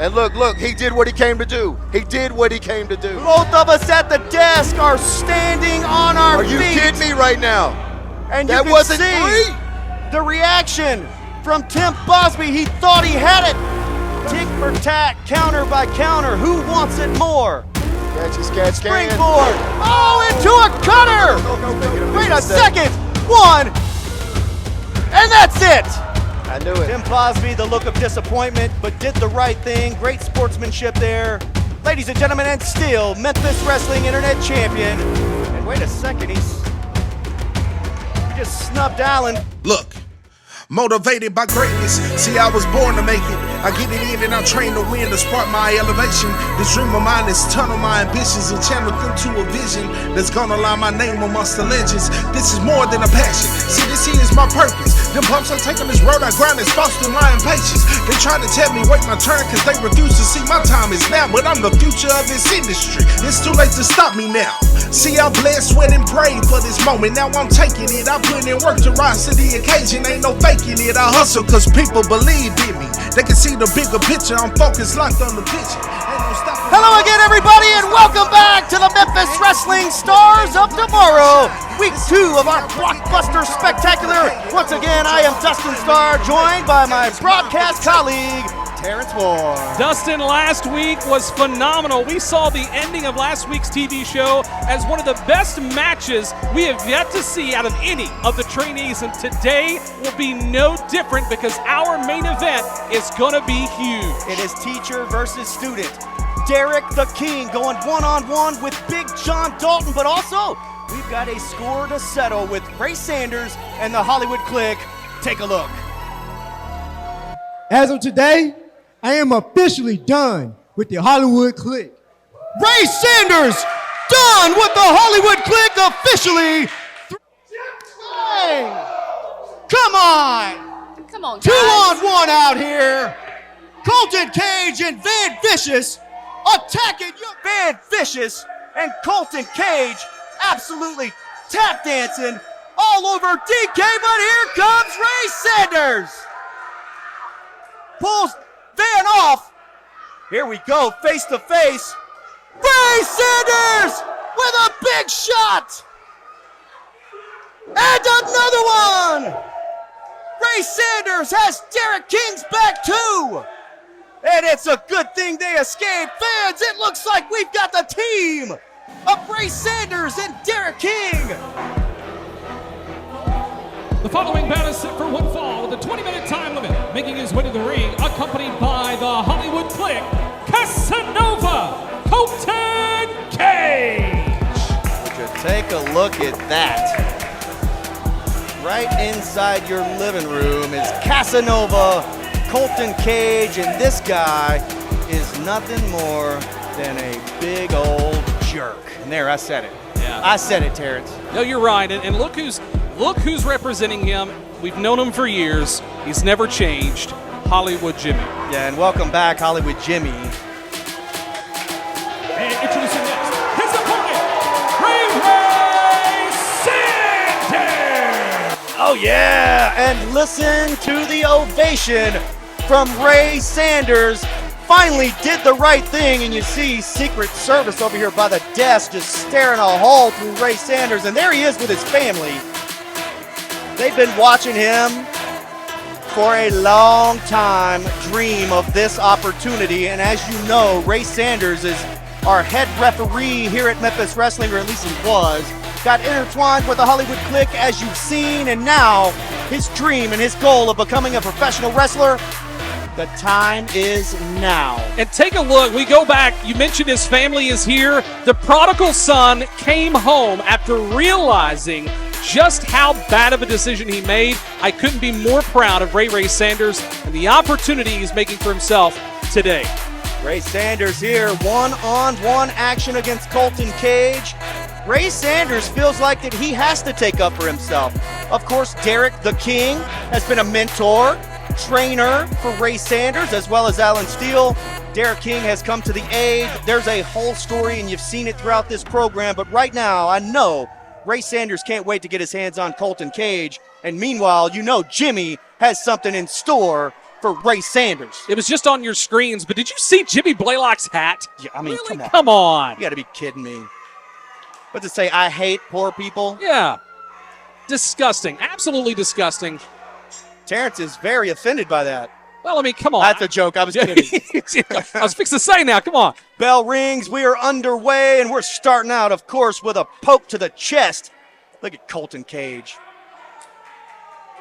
And look, he did what he came to do. He did what he came to do. Both of us at the desk are standing on our feet. Are you kidding me right now? And that you wasn't can see free? The reaction from Tim Bosby. He thought he had it. Tick for tack, counter by counter. Who wants it more? Catch. Springboard. Oh, into a cutter. Wait a second. One. And that's it. I knew it. Tim Bosby, the look of disappointment, but did the right thing. Great sportsmanship there. Ladies and gentlemen, and still Memphis Wrestling Internet Champion. And wait a second, he just snubbed Allen. Look, motivated by greatness. See, I was born to make it. I get it in and I train to win to spark my elevation. This dream of mine is tunnel my ambitions and channel them to a vision that's gonna line my name amongst the legends. This is more than a passion. See, this here is my purpose. Them pumps I take on this road I grind is fostering my impatience. They try to tell me wait my turn cause they refuse to see my time is now. But I'm the future of this industry. It's too late to stop me now. See, I bled, sweat, and prayed for this moment. Now I'm taking it. I put in work to rise to the occasion. Ain't no faking it. I hustle cause people believe in me. They can see the bigger picture. I'm focused, locked on the picture. Ain't no stopping. Hello again, everybody, and welcome back to the Memphis Wrestling Stars of Tomorrow. Week 2 of our Blockbuster Spectacular. Once again, I am Dustin Starr, joined by my broadcast colleague, Terrence Moore. Dustin, last week was phenomenal. We saw the ending of last week's TV show as one of the best matches we have yet to see out of any of the trainees, and today will be no different because our main event is going to be huge. It is teacher versus student. Derek the King going one-on-one with Big John Dalton, but also we've got a score to settle with Ray Sanders and the Hollywood Clique. Take a look. As of today, I am officially done with the Hollywood Clique. Ray Sanders done with the Hollywood Clique officially. Come on. Come on, guys. 2-on-1 out here. Colton Cage and Van Vicious attacking you. Van Vicious and Colton Cage absolutely tap dancing all over DK, but here comes Ray Sanders. Pulls Van off. Here we go, face to face. Ray Sanders with a big shot. And another one. Ray Sanders has Derek King's back too. And it's a good thing they escaped. Fans, it looks like we've got the team of Ray Sanders and Derek King. The following bout is set for one fall with a 20-minute time limit. Making his way to the ring, accompanied by the Hollywood Clique, Casanova, Colton Cage. Would you take a look at that? Right inside your living room is Casanova, Colton Cage, and this guy is nothing more than a big old jerk. And there, I said it. Yeah. I said it, Terrence. No, you're right, and look who's representing him. We've known him for years. He's never changed. Hollywood Jimmy. Yeah, and welcome back, Hollywood Jimmy. And introducing next, his opponent, Ray Sanders. Oh yeah, and listen to the ovation from Ray Sanders. Finally did the right thing, and you see Secret Service over here by the desk just staring a hole through Ray Sanders, and there he is with his family. They've been watching him for a long time, dream of this opportunity, and as you know, Ray Sanders is our head referee here at Memphis Wrestling, or at least he was. Got intertwined with the Hollywood Clique, as you've seen, and now his dream and his goal of becoming a professional wrestler, the time is now. And take a look, we go back, you mentioned his family is here. The prodigal son came home after realizing just how bad of a decision he made. I couldn't be more proud of Ray Sanders and the opportunity he's making for himself today. Ray Sanders here, one-on-one action against Colton Cage. Ray Sanders feels like that he has to take up for himself. Of course, Derek the King has been a mentor, trainer for Ray Sanders, as well as Alan Steele. Derek King has come to the aid. There's a whole story, and you've seen it throughout this program, but right now, I know Ray Sanders can't wait to get his hands on Colton Cage, and meanwhile, you know Jimmy has something in store for Ray Sanders. It was just on your screens, but did you see Jimmy Blaylock's hat? Yeah, I mean, really? come on. You got to be kidding me. What's it say? I hate poor people? Yeah. Disgusting. Absolutely disgusting. Terrence is very offended by that. Well, I mean, come on. That's a joke. I was kidding. I was fixing to say now. Come on. Bell rings. We are underway, and we're starting out, of course, with a poke to the chest. Look at Colton Cage.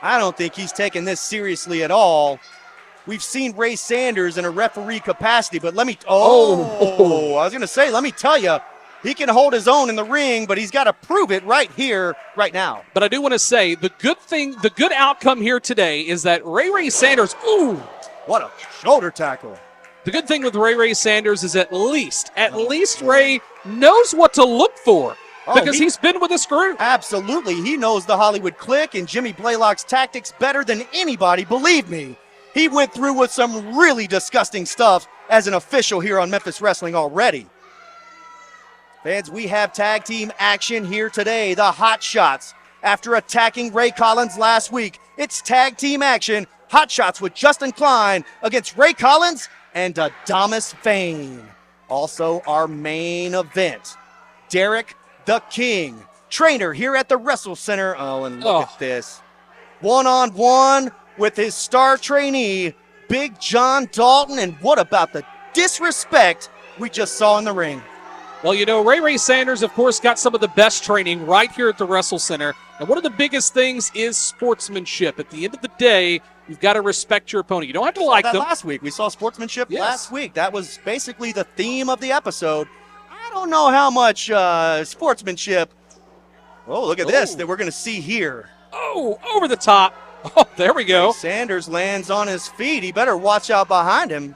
I don't think he's taking this seriously at all. We've seen Ray Sanders in a referee capacity, but let me I was going to say, let me tell you, he can hold his own in the ring, but he's got to prove it right here, right now. But I do want to say the good outcome here today is that Ray Sanders, what a shoulder tackle. The good thing with Ray Sanders is at least Ray knows what to look for. Because he's been with this group. Absolutely. He knows the Hollywood clique and Jimmy Blaylock's tactics better than anybody, believe me. He went through with some really disgusting stuff as an official here on Memphis Wrestling already. Fans, we have tag team action here today. The Hot Shots, after attacking Ray Collins last week, it's tag team action. Hot Shots with Justin Klein against Ray Collins and ADAMAS Fame. Also our main event, Derek the King, trainer here at the Wrestle Center. Oh, and look at this. One-on-one with his star trainee, Big John Dalton. And what about the disrespect we just saw in the ring? Well, you know, Ray Sanders, of course, got some of the best training right here at the Wrestle Center. And one of the biggest things is sportsmanship. At the end of the day, you've got to respect your opponent. You don't have to like them. Last week, we saw sportsmanship last week. That was basically the theme of the episode. I don't know how much sportsmanship. Oh, look at this that we're going to see here. Oh, over the top. Oh, there we go. Sanders lands on his feet. He better watch out behind him.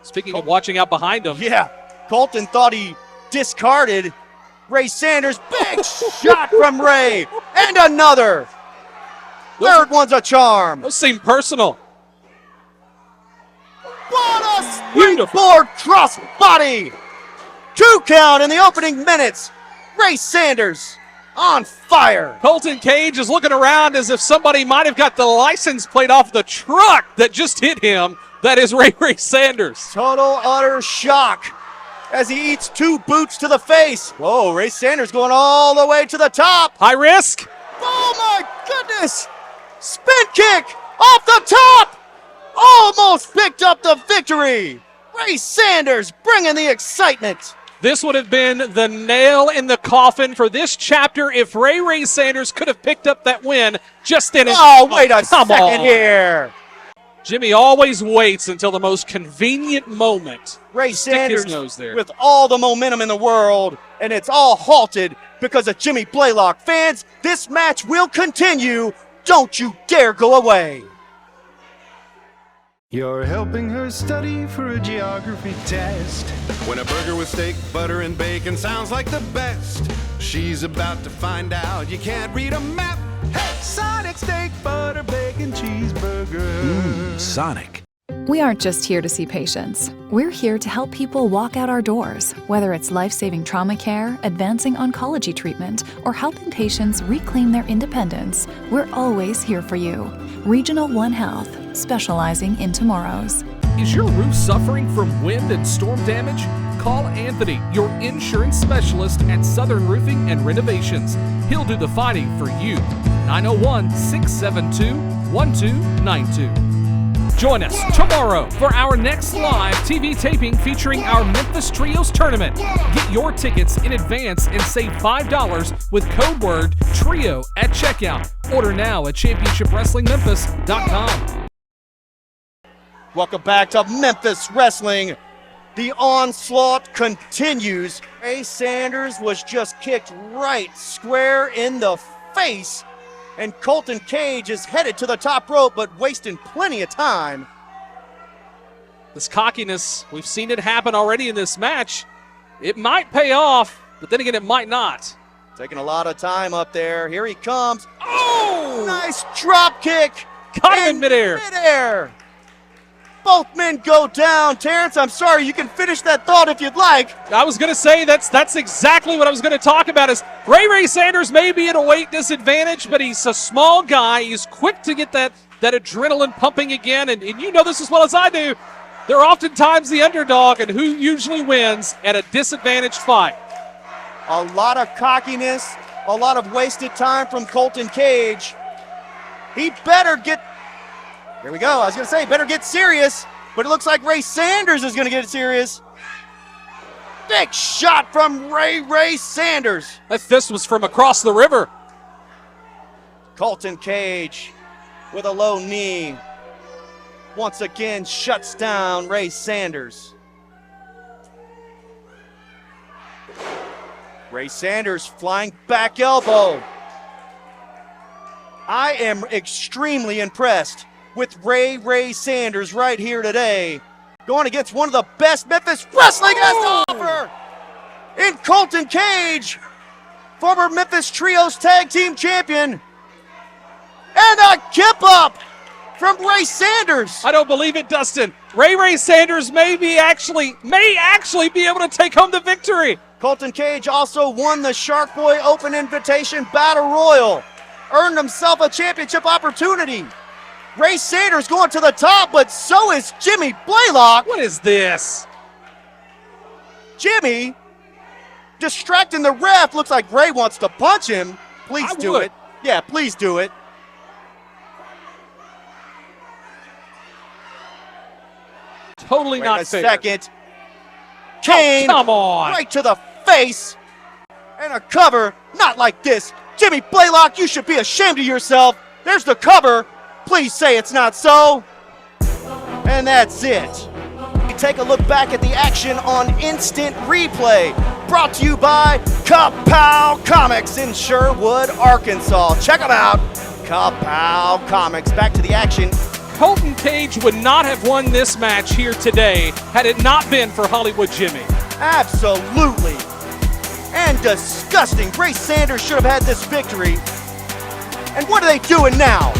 Speaking of watching out behind him. Yeah, Colton thought he discarded Ray Sanders. Big shot from Ray. And another. Third one's a charm. Those seem personal. What a springboard crossbody. 2 count in the opening minutes. Ray Sanders on fire. Colton Cage is looking around as if somebody might have got the license plate off the truck that just hit him. That is Ray Sanders. Total utter shock as he eats 2 boots to the face. Whoa, Ray Sanders going all the way to the top. High risk. Oh my goodness. Spin kick off the top. Almost picked up the victory. Ray Sanders bringing the excitement. This would have been the nail in the coffin for this chapter if Ray Sanders could have picked up that win just in it. Oh, wait a second here. Jimmy always waits until the most convenient moment. Ray Sanders his nose there. with all the momentum in the world, and it's all halted because of Jimmy Blaylock. Fans, this match will continue. Don't you dare go away. You're helping her study for a geography test. When a burger with steak, butter, and bacon sounds like the best, she's about to find out you can't read a map. Hey, Sonic steak, butter, bacon, cheeseburger. Sonic. We aren't just here to see patients. We're here to help people walk out our doors, whether it's life-saving trauma care, advancing oncology treatment, or helping patients reclaim their independence. We're always here for you. Regional One Health, specializing in tomorrows. Is your roof suffering from wind and storm damage? Call Anthony, your insurance specialist at Southern Roofing and Renovations. He'll do the fighting for you. 901-672-1292. Join us tomorrow for our next live TV taping featuring our Memphis Trios Tournament. Get your tickets in advance and save $5 with code word TRIO at checkout. Order now at championshipwrestlingmemphis.com. Welcome back to Memphis Wrestling. The onslaught continues. Ray Sanders was just kicked right square in the face. And Colton Cage is headed to the top rope, but wasting plenty of time. This cockiness, we've seen it happen already in this match. It might pay off, but then again, it might not. Taking a lot of time up there. Here he comes. Oh! Nice drop kick. Caught him in midair. Both men go down. Terrence, I'm sorry, you can finish that thought if you'd like. I was going to say that's exactly what I was going to talk about is Ray Sanders may be at a weight disadvantage, but he's a small guy. He's quick to get that that adrenaline pumping again. And you know this as well as I do. They're oftentimes the underdog, and who usually wins at a disadvantaged fight. A lot of cockiness, a lot of wasted time from Colton Cage. He better get, here we go, I was going to say, better get serious, but it looks like Ray Sanders is going to get serious. Big shot from Ray Sanders. That fist was from across the river. Colton Cage with a low knee once again shuts down Ray Sanders. Ray Sanders flying back elbow. I am extremely impressed with Ray Sanders right here today, going against one of the best Memphis wrestling has to offer in Colton Cage, former Memphis Trios Tag Team Champion. And a kip up from Ray Sanders. I don't believe it, Dustin. Ray Sanders may actually be able to take home the victory. Colton Cage also won the Shark Boy Open Invitation Battle Royal, earned himself a championship opportunity. Ray Sanders going to the top, but so is Jimmy Blaylock. What is this? Jimmy distracting the ref. Looks like Ray wants to punch him. Please do it. Yeah, please do it. Totally not fair. Second. Kane, come on. Right to the face. And a cover. Not like this. Jimmy Blaylock, you should be ashamed of yourself. There's the cover. Please say it's not so. And that's it. We take a look back at the action on Instant Replay. Brought to you by Kapow Comics in Sherwood, Arkansas. Check them out. Kapow Comics. Back to the action. Colton Cage would not have won this match here today had it not been for Hollywood Jimmy. Absolutely. And disgusting. Ray Sanders should have had this victory. And what are they doing now?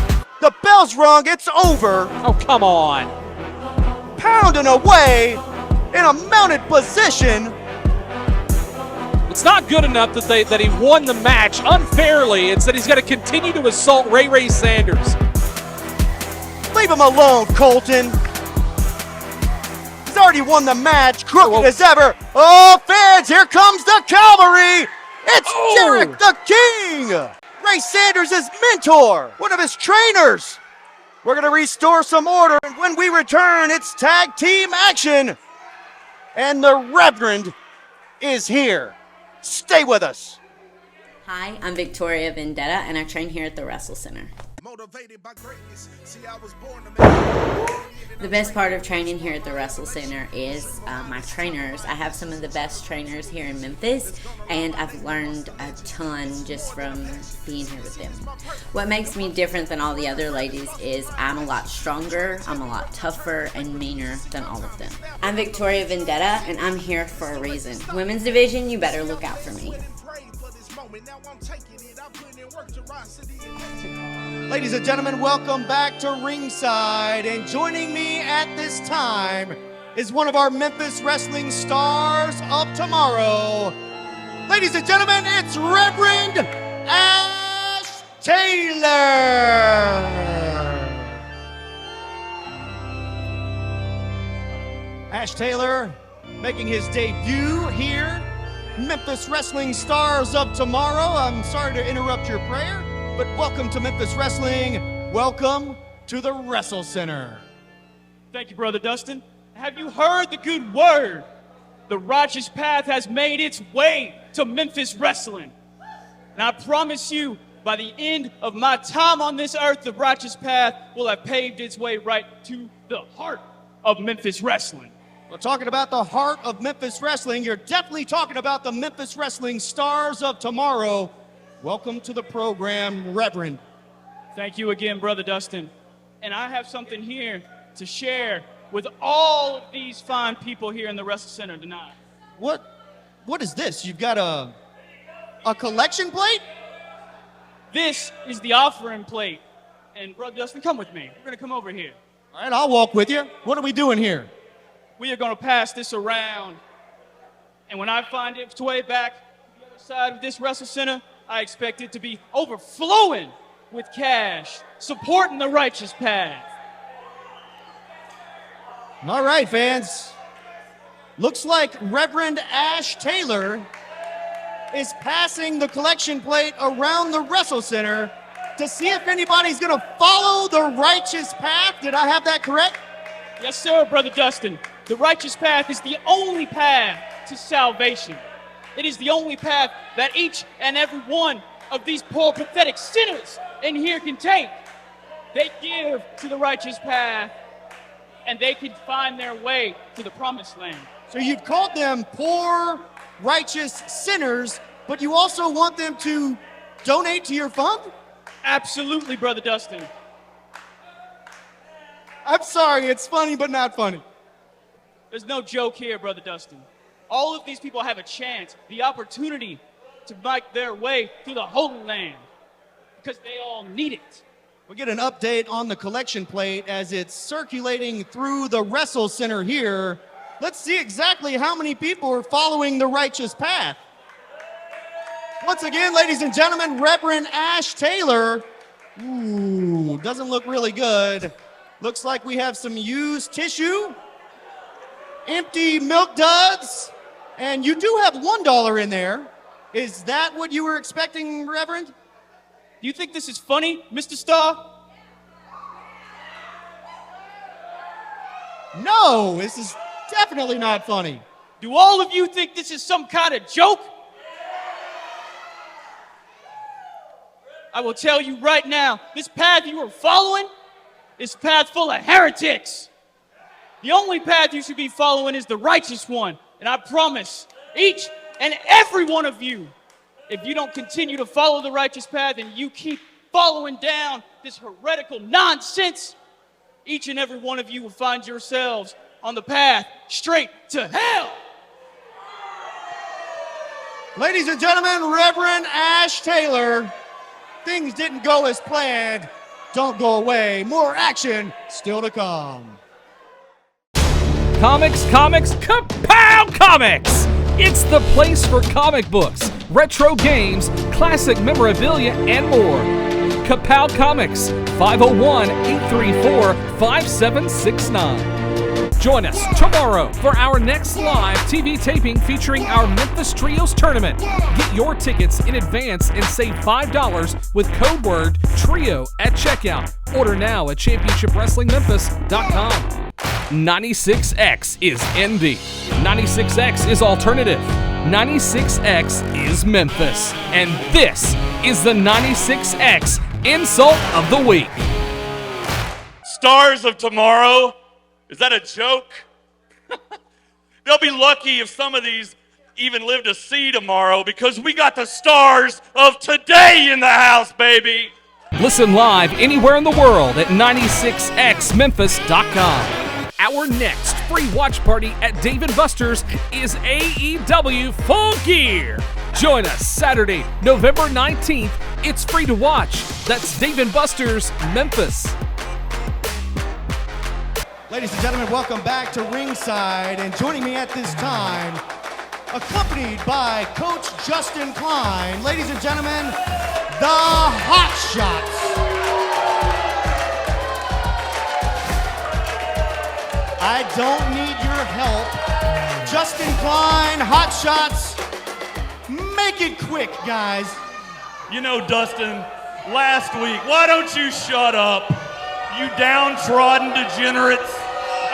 The bell's rung. It's over. Oh, come on. Pounding away in a mounted position. It's not good enough that he won the match unfairly. It's that he's got to continue to assault Ray Sanders. Leave him alone, Colton. He's already won the match, crooked as ever. Oh, fans, here comes the cavalry. It's Derek the King, Ray Sanders' mentor, one of his trainers. We're going to restore some order, and when we return, it's tag team action. And the Reverend is here. Stay with us. Hi, I'm Victoria Vendetta, and I train here at the Wrestle Center. Motivated by greatness. See, I was born to make The best part of training here at the Wrestle Center is my trainers. I have some of the best trainers here in Memphis, and I've learned a ton just from being here with them. What makes me different than all the other ladies is I'm a lot stronger, I'm a lot tougher, and meaner than all of them. I'm Victoria Vendetta, and I'm here for a reason. Women's division, you better look out for me. Ladies and gentlemen, welcome back to ringside. And joining me at this time is one of our Memphis wrestling stars of tomorrow. Ladies and gentlemen, it's Reverend Ash Taylor. Ash Taylor making his debut here. Memphis wrestling stars of tomorrow. I'm sorry to interrupt your prayer, but welcome to Memphis Wrestling. Welcome to the Wrestle Center. Thank you, Brother Dustin. Have you heard the good word? The righteous path has made its way to Memphis Wrestling. And I promise you, by the end of my time on this earth, the righteous path will have paved its way right to the heart of Memphis Wrestling. Well, talking about the heart of Memphis Wrestling, you're definitely talking about the Memphis Wrestling stars of tomorrow. Welcome to the program, Reverend. Thank you again, Brother Dustin. And I have something here to share with all of these fine people here in the Wrestle Center tonight. What is this? You've got a collection plate? This is the offering plate. And Brother Dustin, come with me. We're going to come over here. All right, I'll walk with you. What are we doing here? We are going to pass this around. And when I find its way back to the other side of this Wrestle Center, I expect it to be overflowing with cash, supporting the righteous path. All right, fans. Looks like Reverend Ash Taylor is passing the collection plate around the Wrestle Center to see if anybody's going to follow the righteous path. Did I have that correct? Yes, sir, Brother Dustin. The righteous path is the only path to salvation. It is the only path that each and every one of these poor, pathetic sinners in here can take. They give to the righteous path, and they can find their way to the promised land. So you've called them poor, righteous sinners, but you also want them to donate to your fund? Absolutely, Brother Dustin. I'm sorry, it's funny but not funny. There's no joke here, Brother Dustin. All of these people have a chance, the opportunity to make their way through the Holy Land because they all need it. We get an update on the collection plate as it's circulating through the Wrestle Center here. Let's see exactly how many people are following the righteous path. Once again, ladies and gentlemen, Reverend Ash Taylor. Ooh, doesn't look really good. Looks like we have some used tissue, empty milk duds, and you do have $1 in there. Is that what you were expecting, Reverend? Do you think this is funny, Mr. Starr? No, this is definitely not funny. Do all of you think this is some kind of joke? I will tell you right now, this path you are following is a path full of heretics. The only path you should be following is the righteous one. And I promise, each and every one of you, if you don't continue to follow the righteous path and you keep following down this heretical nonsense, each and every one of you will find yourselves on the path straight to hell. Ladies and gentlemen, Reverend Ash Taylor. Things didn't go as planned. Don't go away. More action still to come. Comics, Kapow Comics! It's the place for comic books, retro games, classic memorabilia, and more. Kapow Comics, 501-834-5769. Join us tomorrow for our next live TV taping featuring our Memphis Trios tournament. Get your tickets in advance and save $5 with code word TRIO at checkout. Order now at championshipwrestlingmemphis.com. 96X is indie. 96X is alternative. 96X is Memphis. And this is the 96X Insult of the Week. Stars of tomorrow? Is that a joke? They'll be lucky if some of these even live to see tomorrow because we got the stars of today in the house, baby. Listen live anywhere in the world at 96xmemphis.com. Our next free watch party at Dave & Buster's is AEW Full Gear. Join us Saturday, November 19th. It's free to watch. That's Dave & Buster's Memphis. Ladies and gentlemen, welcome back to ringside. And joining me at this time, accompanied by Coach Justin Klein, ladies and gentlemen, the Hot Shots. I don't need your help. Justin Klein, Hot Shots. Make it quick, guys. You know, Dustin, last week, why don't you shut up, you downtrodden degenerates?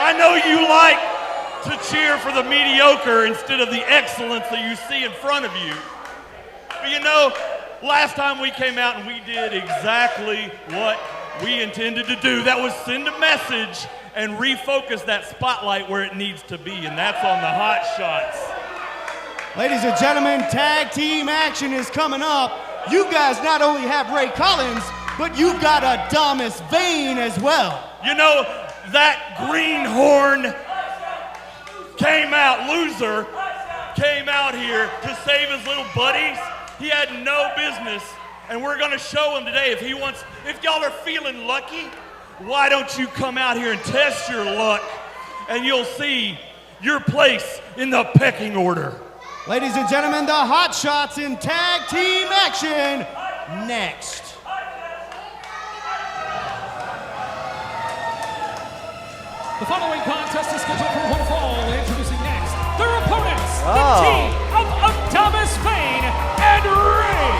I know you like to cheer for the mediocre instead of the excellence that you see in front of you. But you know, last time we came out and we did exactly what we intended to do. That was send a message and refocus that spotlight where it needs to be, and that's on the Hot Shots. Ladies and gentlemen, tag team action is coming up. You guys not only have Ray Collins, but you've got Adamas Vane as well. You know, that greenhorn loser came out here to save his little buddies. He had no business, and we're gonna show him today if y'all are feeling lucky, why don't you come out here and test your luck, and you'll see your place in the pecking order. Ladies and gentlemen, the Hot Shots in tag team action next. The following contest is scheduled for one fall. Introducing next their opponents, the Oh. team of ADAMAS Vane and Ray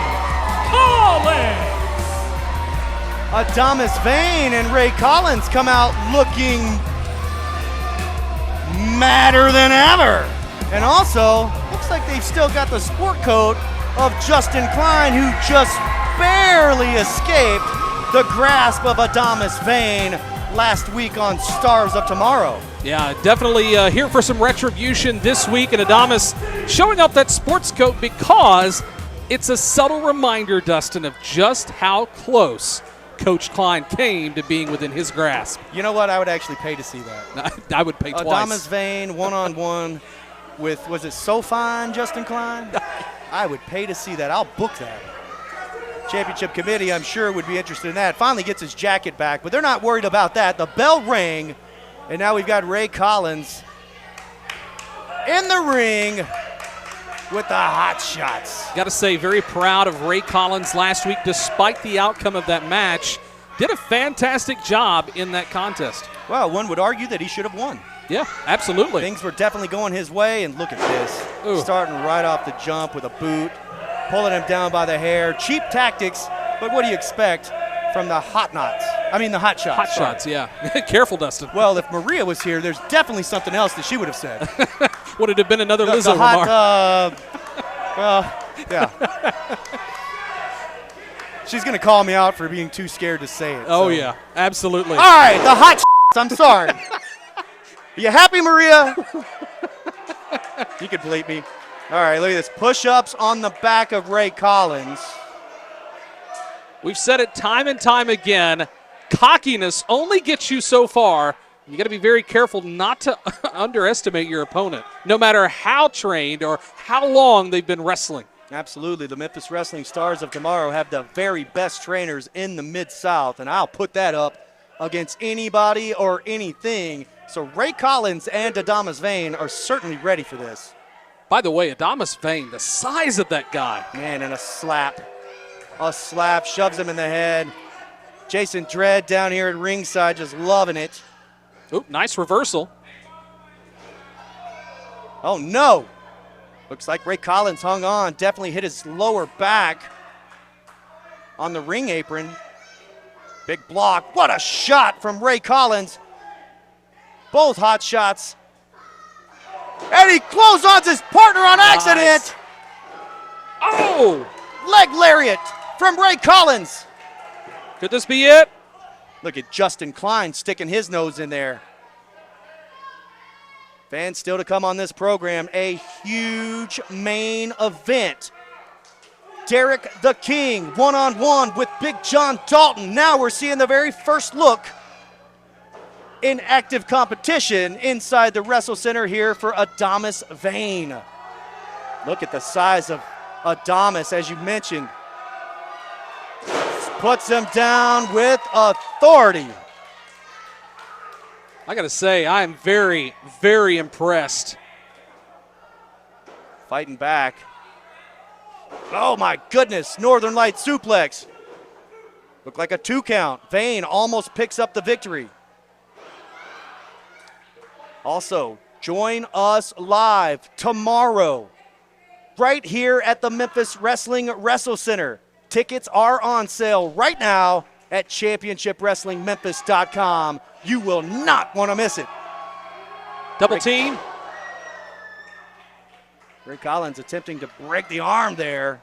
Collins. Adamas Vane and Ray Collins come out looking madder than ever. And also, looks like they've still got the sport coat of Justin Klein, who just barely escaped the grasp of Adamas Vane last week on Stars of Tomorrow. Yeah, definitely here for some retribution this week, and Adamas showing up that sports coat because it's a subtle reminder, Dustin, of just how close Coach Klein came to being within his grasp. You know what? I would actually pay to see that. I would pay twice. Adamas Vane one-on-one with, was it So Fine, Justin Klein? I would pay to see that. I'll book that. Championship committee, I'm sure, would be interested in that. Finally gets his jacket back, but they're not worried about that. The bell rang, and now we've got Ray Collins in the ring with the hot shots. Got to say, very proud of Ray Collins last week, despite the outcome of that match. Did a fantastic job in that contest. Well, one would argue that he should have won. Yeah, absolutely. Things were definitely going his way, and look at this. Ooh. Starting right off the jump with a boot, pulling him down by the hair. Cheap tactics, but what do you expect from the hot shots? Hot shots, yeah. Careful, Dustin. Well, if Maria was here, there's definitely something else that she would have said. Would it have been another Lizzo the hot, remark? well, yeah. She's going to call me out for being too scared to say it. Oh, so. yeah, absolutely. All right, the hot I'm sorry. Are you happy, Maria? You could bleep me. All right, look at this. Push-ups on the back of Ray Collins. We've said it time and time again. Cockiness only gets you so far. You got to be very careful not to underestimate your opponent, no matter how trained or how long they've been wrestling. Absolutely. The Memphis Wrestling Stars of Tomorrow have the very best trainers in the Mid-South, and I'll put that up against anybody or anything. So Ray Collins and Adamas Vane are certainly ready for this. By the way, Adamas Vane, the size of that guy. Man, and a slap. A slap, shoves him in the head. Jason Dredd down here at ringside just loving it. Oop, nice reversal. Oh, no. Looks like Ray Collins hung on. Definitely hit his lower back on the ring apron. Big block. What a shot from Ray Collins. Both hot shots. And he clotheslines his partner on accident. Nice. Oh! Leg lariat from Ray Collins. Could this be it? Look at Justin Klein sticking his nose in there. Fans still to come on this program. A huge main event. Derek the King one-on-one with Big John Dalton. Now we're seeing the very first look in active competition inside the Wrestle Center here for Adamas Vane. Look at the size of Adamas, as you mentioned. Puts him down with authority. I got to say, I am very, very impressed. Fighting back. Oh my goodness, Northern Light suplex. Looked like a 2 count. Vane almost picks up the victory. Also, join us live tomorrow, right here at the Memphis Wrestle Center. Tickets are on sale right now at championshipwrestlingmemphis.com. You will not want to miss it. Double team. Ray Collins attempting to break the arm there.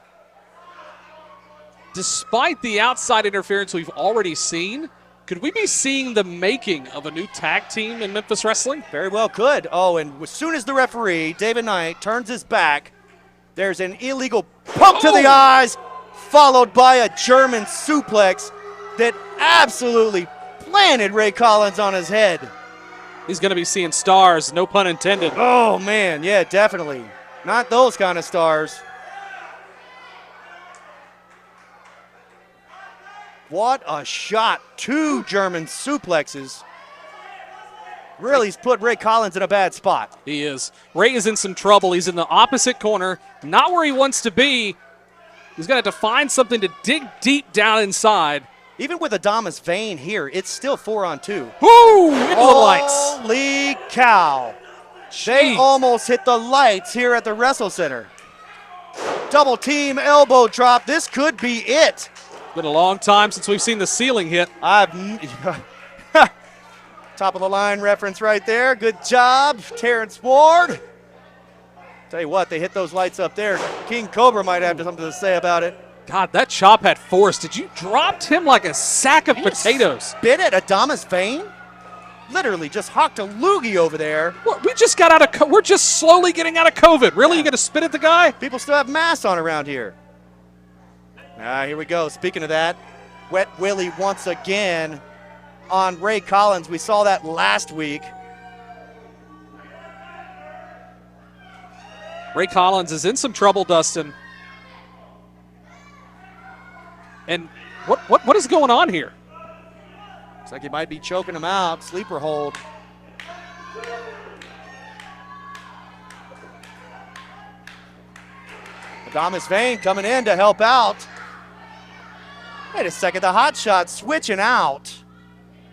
Despite the outside interference we've already seen, could we be seeing the making of a new tag team in Memphis Wrestling? Very well could. Oh, and as soon as the referee, David Knight, turns his back, there's an illegal pump to the eyes, followed by a German suplex that absolutely planted Ray Collins on his head. He's going to be seeing stars, no pun intended. Oh, man, yeah, definitely. Not those kind of stars. What a shot. 2 German suplexes. Really, he's put Ray Collins in a bad spot. He is. Ray is in some trouble. He's in the opposite corner, not where he wants to be. He's going to have to find something to dig deep down inside. Even with Adamas Vane here, it's still 4-on-2. Woo! Into the lights. Holy cow. They almost hit the lights here at the Wrestle Center. Double team elbow drop. This could be it. Been a long time since we've seen the ceiling hit. Top of the line reference right there. Good job, Terrence Ward. Tell you what, they hit those lights up there. King Cobra might have something to say about it. God, that chop had force. Did you dropped him like a sack of potatoes? Spit it, Adamas Vane? Literally just hocked a loogie over there. What, we just got out of we're just slowly getting out of COVID. Really? You gonna spit at the guy? People still have masks on around here. Here we go. Speaking of that, Wet Willie once again on Ray Collins. We saw that last week. Ray Collins is in some trouble, Dustin. And what is going on here? Looks like he might be choking him out. Sleeper hold. Adamas Vane coming in to help out. Wait a second, the hot shot switching out.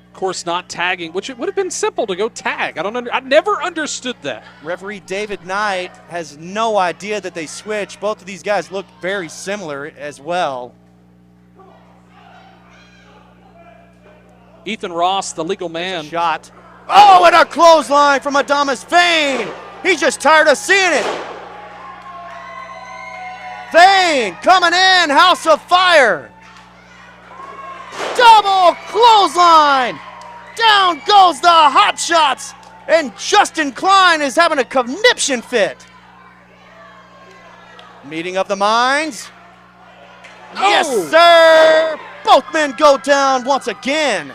Of course, not tagging, which it would have been simple to go tag. I never understood that. Referee David Knight has no idea that they switched. Both of these guys look very similar as well. Ethan Ross, the legal man. Shot. Oh, and a clothesline from Adamas Vane. He's just tired of seeing it. Vane coming in, House of Fire. Double clothesline. Down goes the hot shots. And Justin Klein is having a conniption fit. Meeting of the minds. Oh. Yes, sir. Both men go down once again.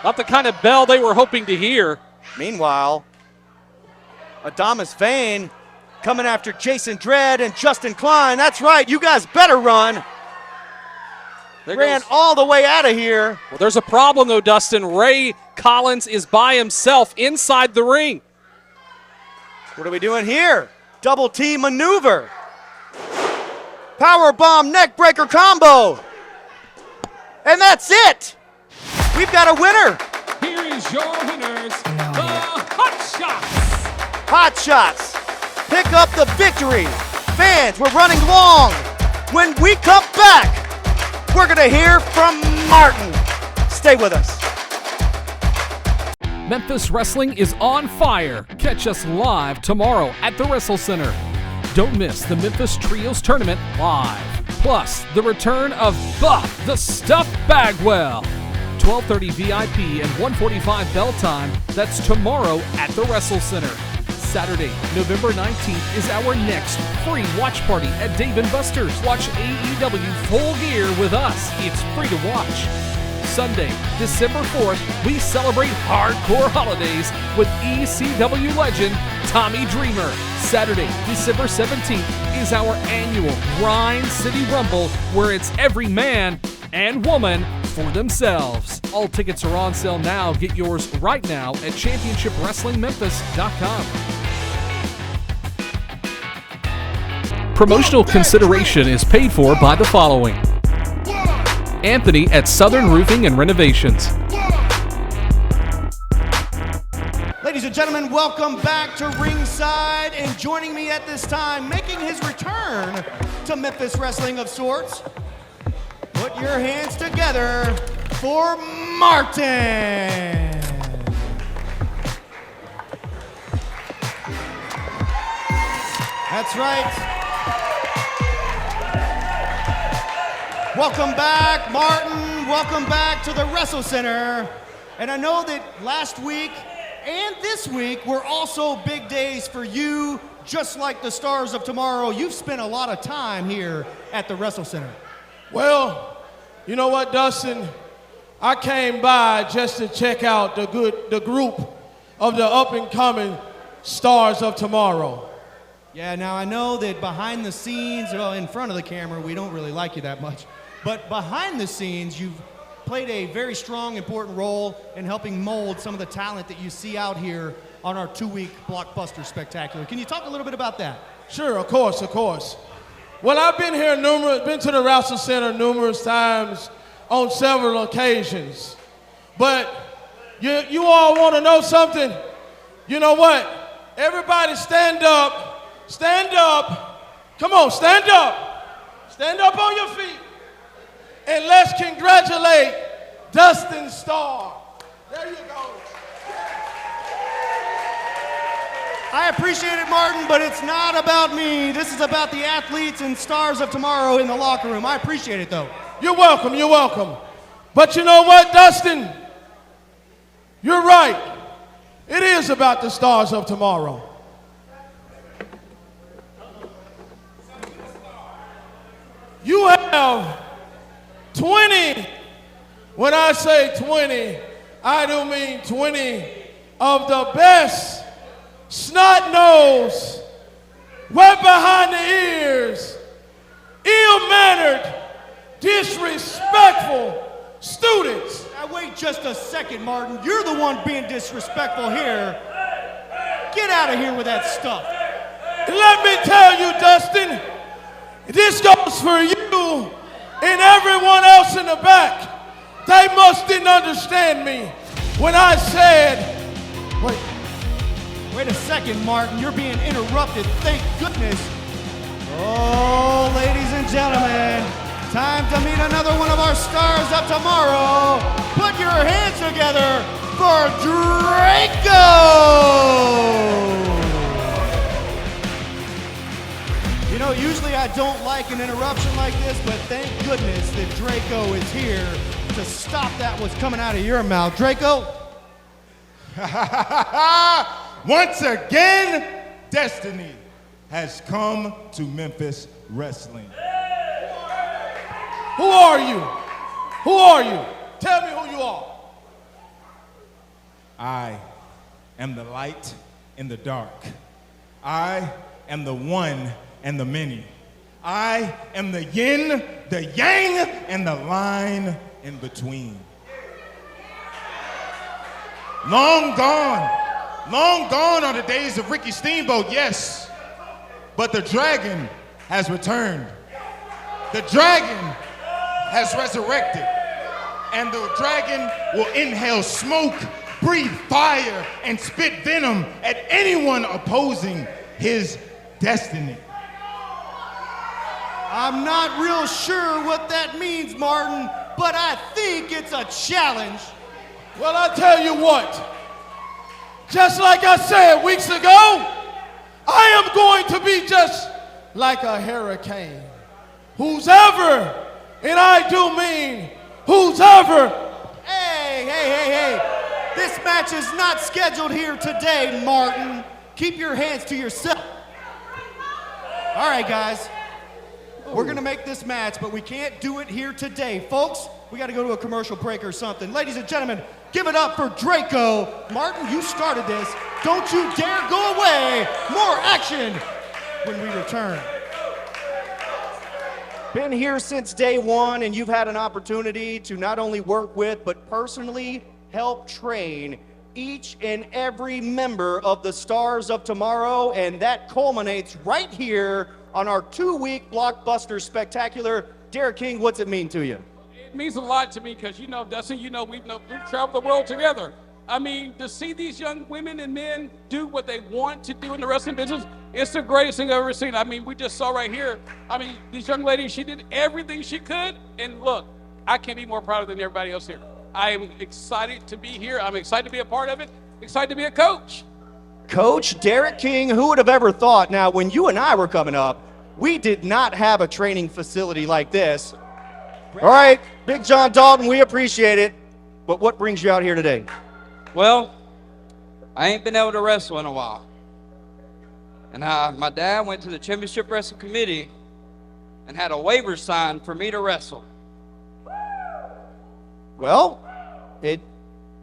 Not the kind of bell they were hoping to hear. Meanwhile, Adamas Vane coming after Jason Dredd and Justin Klein. That's right, you guys better run. They ran all the way out of here. Well, there's a problem though, Dustin. Ray Collins is by himself inside the ring. What are we doing here? Double team maneuver. Power bomb neck breaker combo. And that's it. We've got a winner. Here is your winners, the Hot Shots. Hot Shots pick up the victory. Fans, we're running long. When we come back, we're going to hear from Martin. Stay with us. Memphis Wrestling is on fire. Catch us live tomorrow at the Wrestle Center. Don't miss the Memphis Trios Tournament live. Plus, the return of Buff the Stuff Bagwell. 12:30 VIP and 1:45 bell time. That's tomorrow at the Wrestle Center. Saturday, November 19th is our next free watch party at Dave & Buster's. Watch AEW Full Gear with us. It's free to watch. Sunday, December 4th, we celebrate hardcore holidays with ECW legend Tommy Dreamer. Saturday, December 17th is our annual Grind City Rumble, where it's every man and woman for themselves. All tickets are on sale now. Get yours right now at championshipwrestlingmemphis.com. Promotional consideration is paid for by the following: Anthony at Southern Roofing and Renovations. Ladies and gentlemen, welcome back to ringside, and joining me at this time, making his return to Memphis Wrestling of sorts, put your hands together for Martin. That's right. Welcome back, Martin. Welcome back to the Wrestle Center. And I know that last week and this week were also big days for you, just like the Stars of Tomorrow. You've spent a lot of time here at the Wrestle Center. Well, you know what, Dustin? I came by just to check out the group of the up-and-coming Stars of Tomorrow. Yeah, now I know that behind the scenes, well, in front of the camera, we don't really like you that much. But behind the scenes, you've played a very strong, important role in helping mold some of the talent that you see out here on our 2-week Blockbuster Spectacular. Can you talk a little bit about that? Sure, of course. Well, I've been here been to the Wrestle Center numerous times, on several occasions. But you all want to know something? You know what? Everybody stand up. Stand up. Come on, stand up. Stand up on your feet. And let's congratulate Dustin Starr. There you go. I appreciate it, Martin, but it's not about me. This is about the athletes and stars of tomorrow in the locker room. I appreciate it, though. You're welcome, you're welcome. But you know what, Dustin? You're right. It is about the stars of tomorrow. You have 20. When I say 20, I do mean 20 of the best snot-nosed, wet behind the ears, ill-mannered, disrespectful students. Now wait just a second, Martin. You're the one being disrespectful here. Get out of here with that stuff. Let me tell you, Dustin, this goes for you and everyone else in the back. They must didn't understand me when I said, Wait a second, Martin. You're being interrupted. Thank goodness. Oh, ladies and gentlemen, time to meet another one of our stars of tomorrow. Put your hands together for Draco. You know, usually I don't like an interruption like this, but thank goodness that Draco is here to stop that what's coming out of your mouth. Draco? Once again, destiny has come to Memphis Wrestling. Who are you? Who are you? Tell me who you are. I am the light in the dark. I am the one and the many. I am the yin, the yang, and the line in between. Long gone are the days of Ricky Steamboat, yes, but the dragon has returned. The dragon has resurrected, and the dragon will inhale smoke, breathe fire, and spit venom at anyone opposing his destiny. I'm not real sure what that means, Martin, but I think it's a challenge. Well, I tell you what, just like I said weeks ago, I am going to be just like a hurricane. Who's ever, and I do mean who's ever. Hey. This match is not scheduled here today, Martin. Keep your hands to yourself. All right, guys. We're going to make this match, but we can't do it here today. Folks, we got to go to a commercial break or something. Ladies and gentlemen, give it up for Draco. Martin, you started this. Don't you dare go away. More action when we return. Been here since day one, and you've had an opportunity to not only work with, but personally help train each and every member of the Stars of Tomorrow, and that culminates right here on our 2-week blockbuster spectacular. Derek King, what's it mean to you? It means a lot to me because, Dustin, we've traveled the world together. I mean, to see these young women and men do what they want to do in the wrestling business, it's the greatest thing I've ever seen. I mean, we just saw right here, these young ladies, she did everything she could, and look, I can't be more proud than everybody else here. I am excited to be here. I'm excited to be a part of it, excited to be a coach. Coach Derek King, who would have ever thought? Now, when you and I were coming up, we did not have a training facility like this. All right, Big John Dalton, we appreciate it, but what brings you out here today? Well, I ain't been able to wrestle in a while. And my dad went to the Championship Wrestling Committee and had a waiver signed for me to wrestle. Well, it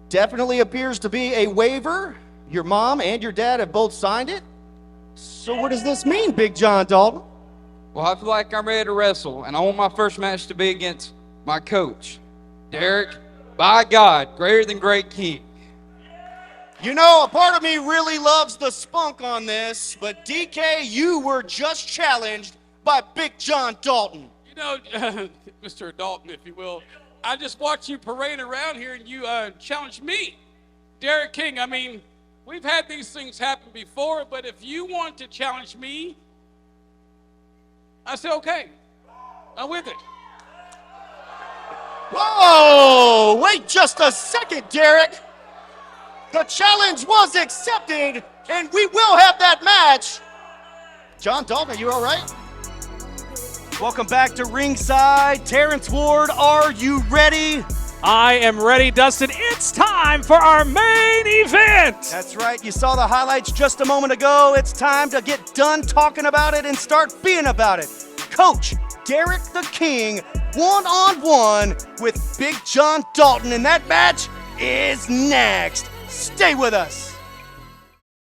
definitely appears to be a waiver. Your mom and your dad have both signed it. So what does this mean, Big John Dalton? Well, I feel like I'm ready to wrestle, and I want my first match to be against my coach, Derek, by God, greater than great King. You know, a part of me really loves the spunk on this, but DK, you were just challenged by Big John Dalton. Mr. Dalton, if you will, I just watched you parade around here and you challenged me. Derek King, I mean, we've had these things happen before, but if you want to challenge me, I said, okay, I'm with it. Whoa! Wait just a second, Derek. The challenge was accepted, and we will have that match. John Dalton, are you all right? Welcome back to ringside. Terrence Ward, are you ready? I am ready, Dustin. It's time for our main event. That's right. You saw the highlights just a moment ago. It's time to get done talking about it and start being about it. Coach Derek the King, one-on-one with Big John Dalton, and that match is next. Stay with us.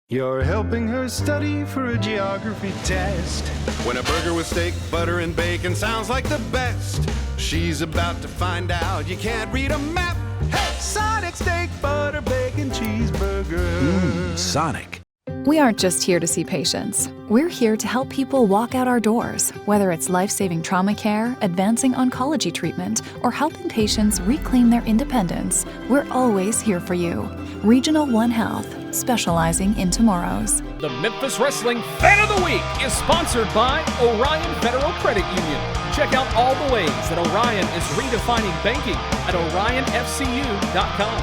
You're helping her study for a geography test. When a burger with steak, butter, and bacon sounds like the best, she's about to find out you can't read a map. Hey, Sonic steak, butter, bacon, cheeseburger. Sonic. We aren't just here to see patients. We're here to help people walk out our doors, whether it's life-saving trauma care, advancing oncology treatment, or helping patients reclaim their independence. We're always here for you. Regional One Health, specializing in tomorrows. The Memphis Wrestling Fan of the Week is sponsored by Orion Federal Credit Union. Check out all the ways that Orion is redefining banking at orionfcu.com.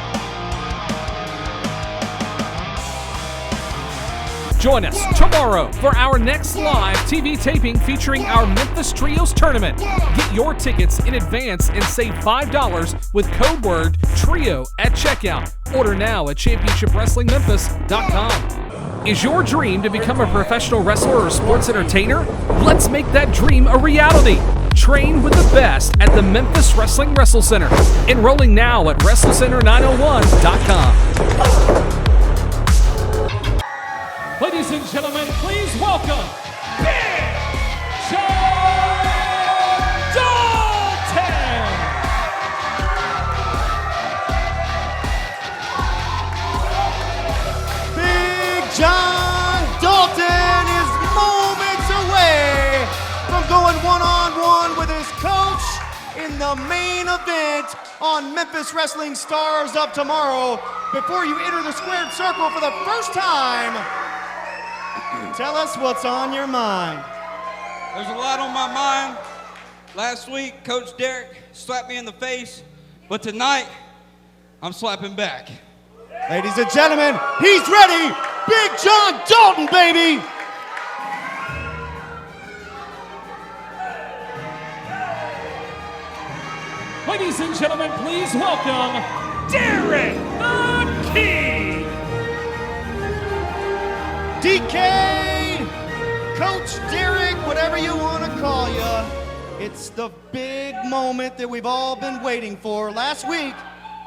Join us tomorrow for our next live TV taping featuring our Memphis Trios Tournament. Get your tickets in advance and save $5 with code word TRIO at checkout. Order now at championshipwrestlingmemphis.com. Is your dream to become a professional wrestler or sports entertainer? Let's make that dream a reality. Train with the best at the Memphis Wrestling Wrestle Center. Enrolling now at WrestleCenter901.com. Ladies and gentlemen, please welcome Big John Dalton! Big John Dalton is moments away from going one-on-one with his coach in the main event on Memphis Wrestling Stars of Tomorrow. Before you enter the squared circle for the first time, tell us what's on your mind. There's a lot on my mind. Last week, Coach Derek slapped me in the face, but tonight, I'm slapping back. Ladies and gentlemen, he's ready. Big John Dalton, baby. Ladies and gentlemen, please welcome Derek the King! DK, Coach Derek, whatever you want to call you. It's the big moment that we've all been waiting for. Last week,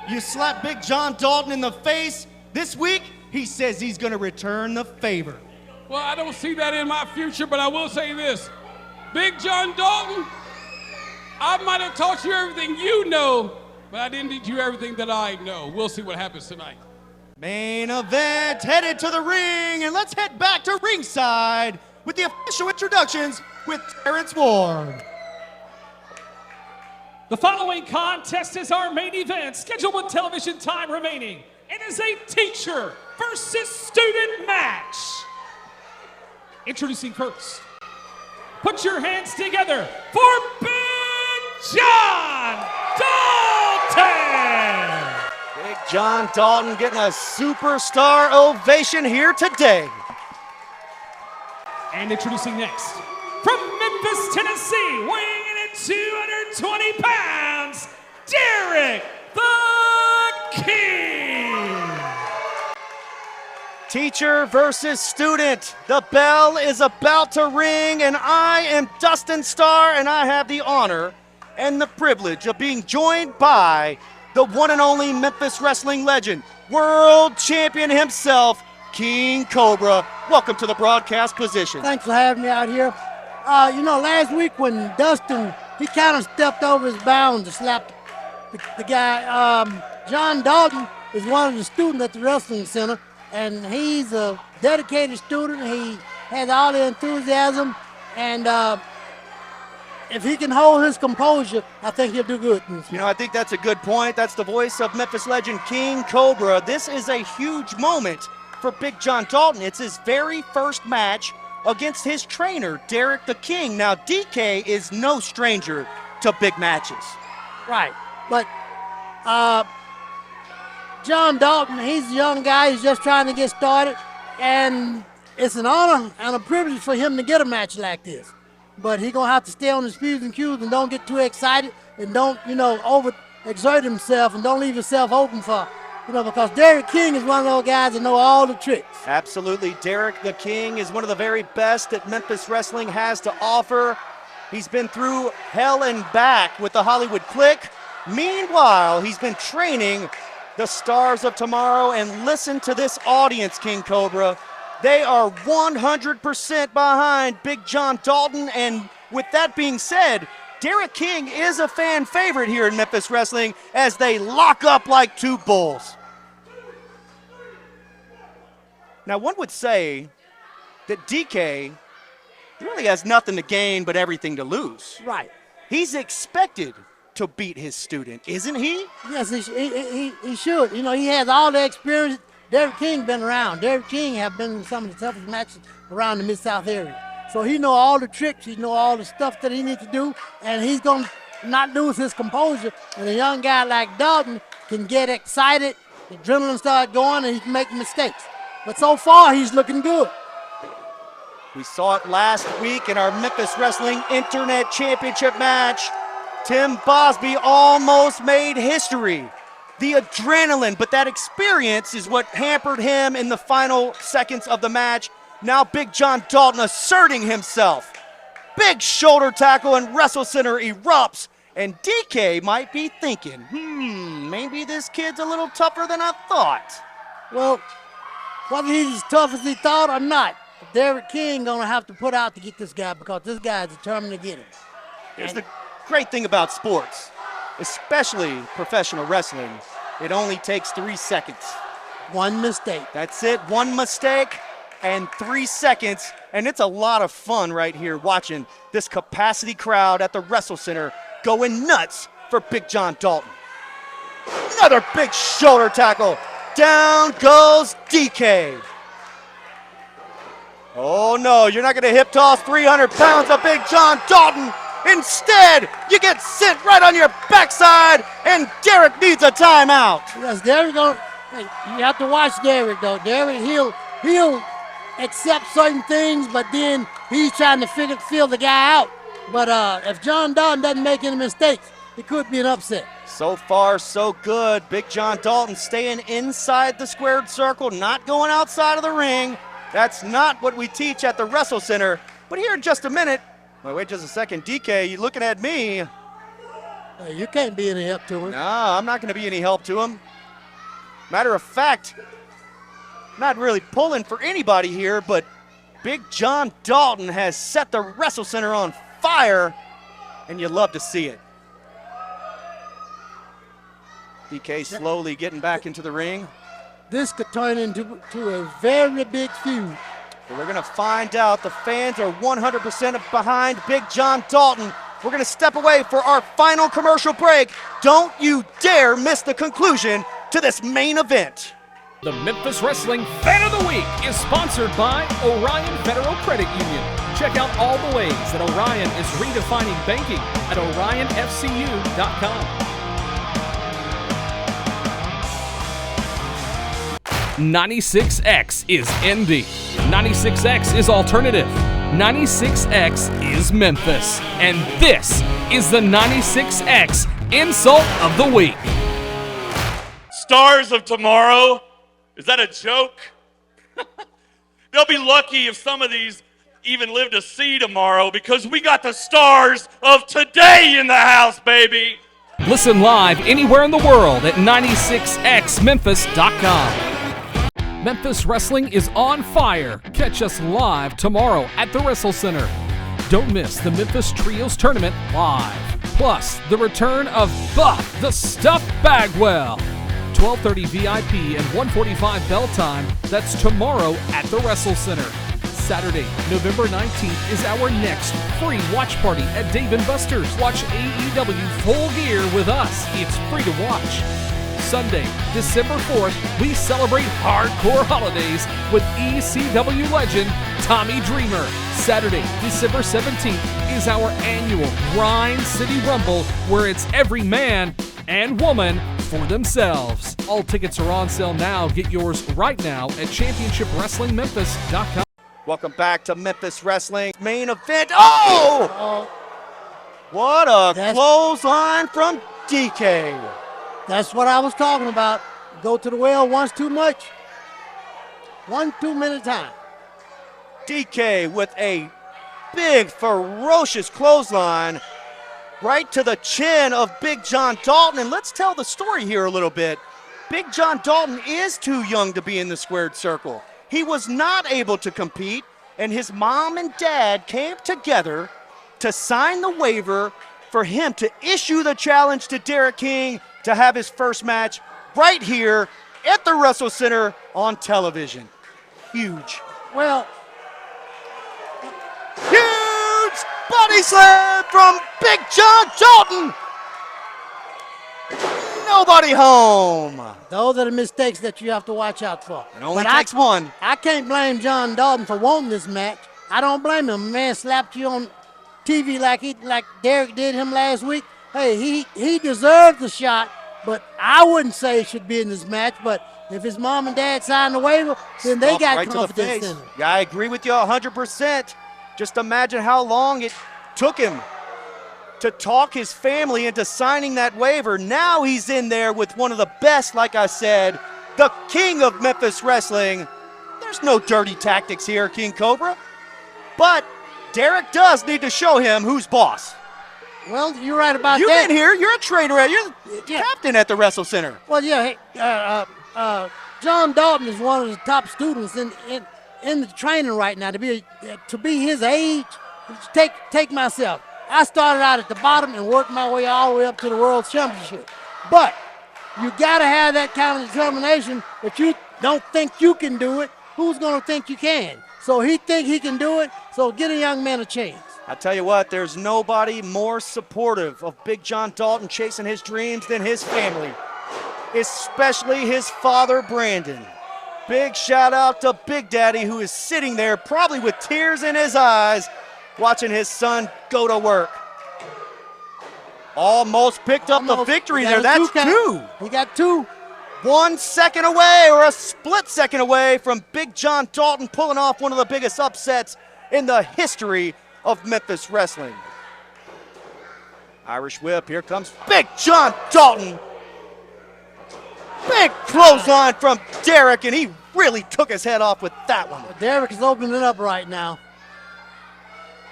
you slapped Big John Dalton in the face. This week, he says he's going to return the favor. Well, I don't see that in my future, but I will say this. Big John Dalton, I might have taught you everything you know, but I didn't teach you everything that I know. We'll see what happens tonight. Main event, headed to the ring, and let's head back to ringside with the official introductions with Terrence Ward. The following contest is our main event, scheduled with television time remaining. It is a teacher versus student match. Introducing first, put your hands together for Big John Dalton! Big John Dalton getting a superstar ovation here today. And introducing next, from Memphis, Tennessee, weighing in at 220 pounds, Derek the King! Teacher versus student. The bell is about to ring, and I am Dustin Starr, and I have the honor and the privilege of being joined by the one and only Memphis wrestling legend, world champion himself, King Cobra. Welcome to the broadcast position. Thanks for having me out here. Last week when Dustin, he kind of stepped over his bounds to slap the guy. John Dalton is one of the students at the Wrestling Center, and he's a dedicated student. He has all the enthusiasm, and if he can hold his composure, I think he'll do good. You know, I think that's a good point. That's the voice of Memphis legend King Cobra. This is a huge moment for Big John Dalton. It's his very first match against his trainer, Derek the King. Now, DK is no stranger to big matches. Right, but John Dalton, he's a young guy. He's just trying to get started, and it's an honor and a privilege for him to get a match like this. But he's going to have to stay on his P's and Q's and don't get too excited and don't, overexert himself and don't leave himself open for, because Derek King is one of those guys that know all the tricks. Absolutely. Derek the King is one of the very best that Memphis Wrestling has to offer. He's been through hell and back with the Hollywood Clique. Meanwhile, he's been training the Stars of Tomorrow, and listen to this audience, King Cobra. They are 100% behind Big John Dalton, and with that being said, Derek King is a fan favorite here in Memphis Wrestling as they lock up like two bulls. Now, one would say that DK really has nothing to gain but everything to lose. Right. He's expected to beat his student, isn't he? Yes, he should. He has all the experience. Derek King been around. Derek King have been in some of the toughest matches around the Mid-South area. So he know all the tricks. He know all the stuff that he needs to do, and he's going to not lose his composure. And a young guy like Dalton can get excited, the adrenaline start going, and he can make mistakes. But so far, he's looking good. We saw it last week in our Memphis Wrestling Internet Championship match. Tim Bosby almost made history. The adrenaline, but that experience is what hampered him in the final seconds of the match. Now Big John Dalton asserting himself. Big shoulder tackle and Wrestle Center erupts. And DK might be thinking, maybe this kid's a little tougher than I thought. Well, whether he's as tough as he thought or not, Derek King gonna have to put out to get this guy because this guy is determined to get him. Here's the great thing about sports, especially professional wrestling. It only takes 3 seconds. One mistake. That's it, one mistake and 3 seconds. And it's a lot of fun right here watching this capacity crowd at the Wrestle Center going nuts for Big John Dalton. Another big shoulder tackle. Down goes DK. Oh no, you're not gonna hip toss 300 pounds of Big John Dalton. Instead, you get sent right on your backside, and Derek needs a timeout. Yes, Derek you have to watch Derek though. Derek, he'll accept certain things, but then he's trying to feel the guy out. But if John Dalton doesn't make any mistakes, it could be an upset. So far, so good. Big John Dalton staying inside the squared circle, not going outside of the ring. That's not what we teach at the Wrestle Center. But here in just a minute, wait just a second. DK, you looking at me? You can't be any help to him. No, I'm not going to be any help to him. Matter of fact, not really pulling for anybody here, but Big John Dalton has set the Wrestle Center on fire, and you love to see it. DK slowly getting back into the ring. This could turn into a very big feud. But we're going to find out. The fans are 100% behind Big John Dalton. We're going to step away for our final commercial break. Don't you dare miss the conclusion to this main event. The Memphis Wrestling Fan of the Week is sponsored by Orion Federal Credit Union. Check out all the ways that Orion is redefining banking at orionfcu.com. 96X is indie. 96X is alternative. 96X is Memphis. And this is the 96X Insult of the Week. Stars of Tomorrow? Is that a joke? They'll be lucky if some of these even live to see tomorrow because we got the stars of today in the house, baby. Listen live anywhere in the world at 96xmemphis.com. Memphis Wrestling is on fire. Catch us live tomorrow at the Wrestle Center. Don't miss the Memphis Trios Tournament live. Plus, the return of Buff the Stuff Bagwell. 12:30 VIP and 1:45 bell time. That's tomorrow at the Wrestle Center. Saturday, November 19th is our next free watch party at Dave & Buster's. Watch AEW Full Gear with us. It's free to watch. Sunday, December 4th, we celebrate hardcore holidays with ECW legend Tommy Dreamer. Saturday, December 17th is our annual Grind City Rumble, where it's every man and woman for themselves. All tickets are on sale now. Get yours right now at ChampionshipWrestlingMemphis.com. Welcome back to Memphis Wrestling main event. Oh! What a clothesline from DK. That's what I was talking about. Go to the well once too much. 1 2 minute time. DK with a big, ferocious clothesline right to the chin of Big John Dalton. And let's tell the story here a little bit. Big John Dalton is too young to be in the squared circle. He was not able to compete, and his mom and dad came together to sign the waiver for him to issue the challenge to Derek King to have his first match right here at the Wrestle Center on television. Huge. Well, huge body slam from Big John Dalton. Nobody home. Those are the mistakes that you have to watch out for. It only takes one. I can't blame John Dalton for wanting this match. I don't blame him. Man slapped you on TV like Derek did him last week. Hey, he deserved the shot, but I wouldn't say he should be in this match. But if his mom and dad signed the waiver, then they got right confidence in him. Yeah, I agree with you 100%. Just imagine how long it took him to talk his family into signing that waiver. Now he's in there with one of the best, like I said, the king of Memphis Wrestling. There's no dirty tactics here, King Cobra. But Derek does need to show him who's boss. Well, you're right about You've that. been here. You're a trainer. You're the captain at the Wrestle Center. Well, yeah. John Dalton is one of the top students in the training right now. To be his age, take myself. I started out at the bottom and worked my way all the way up to the World Championship. But you got to have that kind of determination. If you don't think you can do it, who's going to think you can? So he think he can do it, so get a young man a chance. I tell you what, there's nobody more supportive of Big John Dalton chasing his dreams than his family, especially his father, Brandon. Big shout out to Big Daddy, who is sitting there probably with tears in his eyes watching his son go to work. Almost picked up the victory there. That's two. He got two. 1 second away, or a split second away, from Big John Dalton pulling off one of the biggest upsets in the history of Memphis Wrestling. Irish whip, here comes Big John Dalton. Big clothesline from Derek, and he really took his head off with that one. Derek is opening it up right now.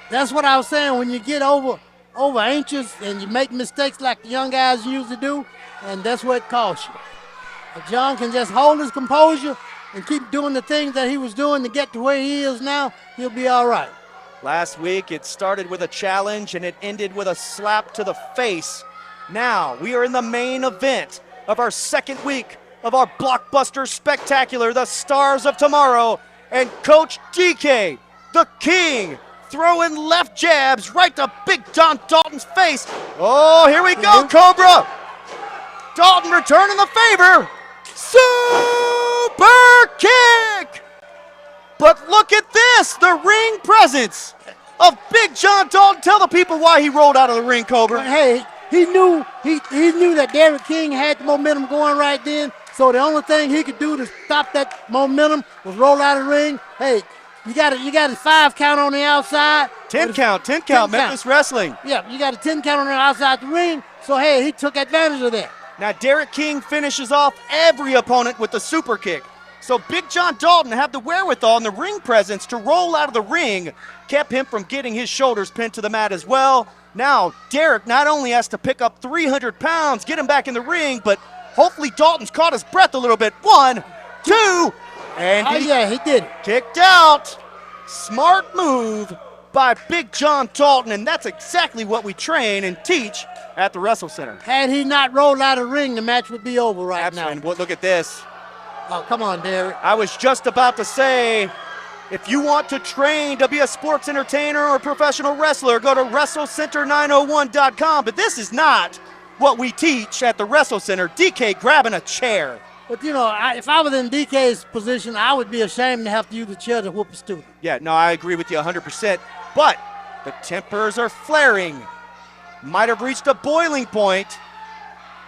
That's what I was saying, when you get over anxious and you make mistakes like the young guys usually do, and that's what it costs you. If John can just hold his composure and keep doing the things that he was doing to get to where he is now, he'll be all right. Last week, it started with a challenge and it ended with a slap to the face. Now, we are in the main event of our second week of our Blockbuster Spectacular, the Stars of Tomorrow, and Coach DK, the King, throwing left jabs right to Big John Dalton's face. Oh, here we go, Cobra. Dalton returning the favor. Super kick! But look at this, the ring presence of Big John Dalton. Tell the people why he rolled out of the ring, Cobra. Hey, he knew that Derek King had the momentum going right then, so the only thing he could do to stop that momentum was roll out of the ring. Hey, you got a 5 count on the outside. 10 count, Memphis Wrestling. Yeah, you got a 10 count on the outside the ring, so hey, he took advantage of that. Now, Derek King finishes off every opponent with the super kick. So Big John Dalton had the wherewithal and the ring presence to roll out of the ring, kept him from getting his shoulders pinned to the mat as well. Now, Derek not only has to pick up 300 pounds, get him back in the ring, but hopefully Dalton's caught his breath a little bit. 1, 2, and he did it. Kicked out. Smart move by Big John Dalton, and that's exactly what we train and teach at the Wrestle Center. Had he not rolled out of the ring, the match would be over right now. And look at this. Oh, come on, Derek. I was just about to say, If you want to train to be a sports entertainer or a professional wrestler, go to WrestleCenter901.com. But this is not what we teach at the Wrestle Center. DK grabbing a chair. But you know, if I was in DK's position, I would be ashamed to have to use the chair to whoop a student. Yeah, no, I agree with you 100%. But the tempers are flaring. Might have reached a boiling point.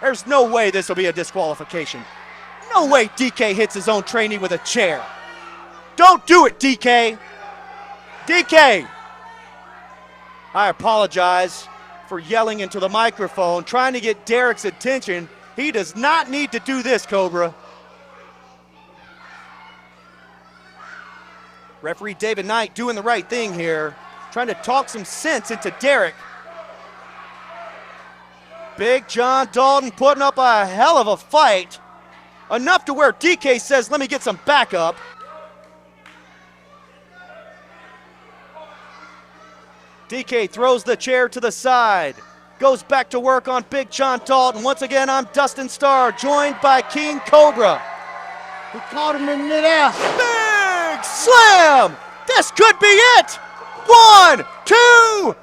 There's no way this will be a disqualification. No way DK hits his own trainee with a chair. Don't do it, DK. DK. I apologize for yelling into the microphone, trying to get Derek's attention. He does not need to do this, Cobra. Referee David Knight doing the right thing here, trying to talk some sense into Derek. Big John Dalton putting up a hell of a fight. Enough to where DK says, let me get some backup. DK throws the chair to the side. Goes back to work on Big John Dalton. Once again, I'm Dustin Starr, joined by King Cobra. He caught him in midair. Big slam! This could be it! 1, 2.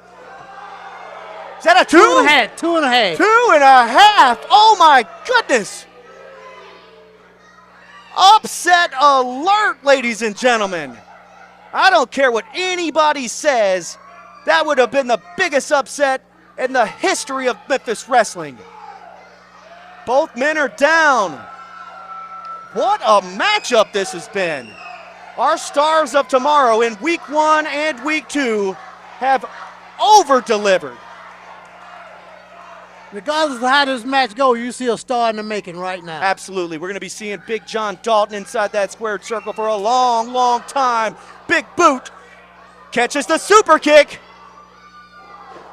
Is that a 2? 2.5. 2.5. 2.5. Oh my goodness! Upset alert, ladies and gentlemen. I don't care what anybody says. That would have been the biggest upset in the history of Memphis wrestling. Both men are down. What a matchup this has been. Our stars of tomorrow in week 1 and week 2 have over-delivered. Regardless of how this match goes, you see a star in the making right now. Absolutely. We're going to be seeing Big John Dalton inside that squared circle for a long, long time. Big boot. Catches the super kick.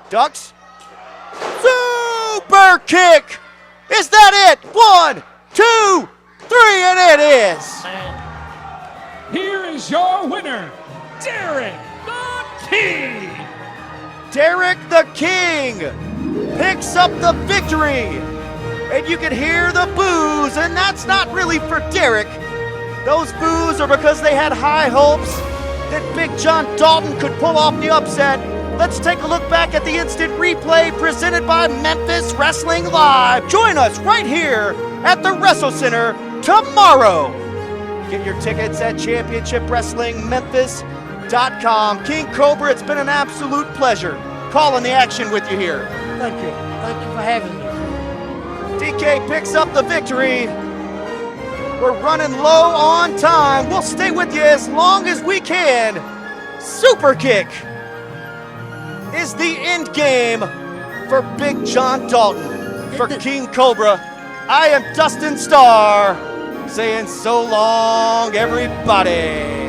Ducks. Super kick. Is that it? 1, 2, 3, and it is. Here is your winner, Derek the King. Derek the King picks up the victory. And you can hear the boos, and that's not really for Derek. Those boos are because they had high hopes that Big John Dalton could pull off the upset. Let's take a look back at the instant replay presented by Memphis Wrestling Live. Join us right here at the Wrestle Center tomorrow. Get your tickets at championshipwrestlingmemphis.com. King Cobra, it's been an absolute pleasure calling the action with you here. Thank you. Thank you for having me. DK picks up the victory. We're running low on time. We'll stay with you as long as we can. Super kick is the end game for Big John Dalton. For King Cobra, I am Dustin Starr saying so long, everybody.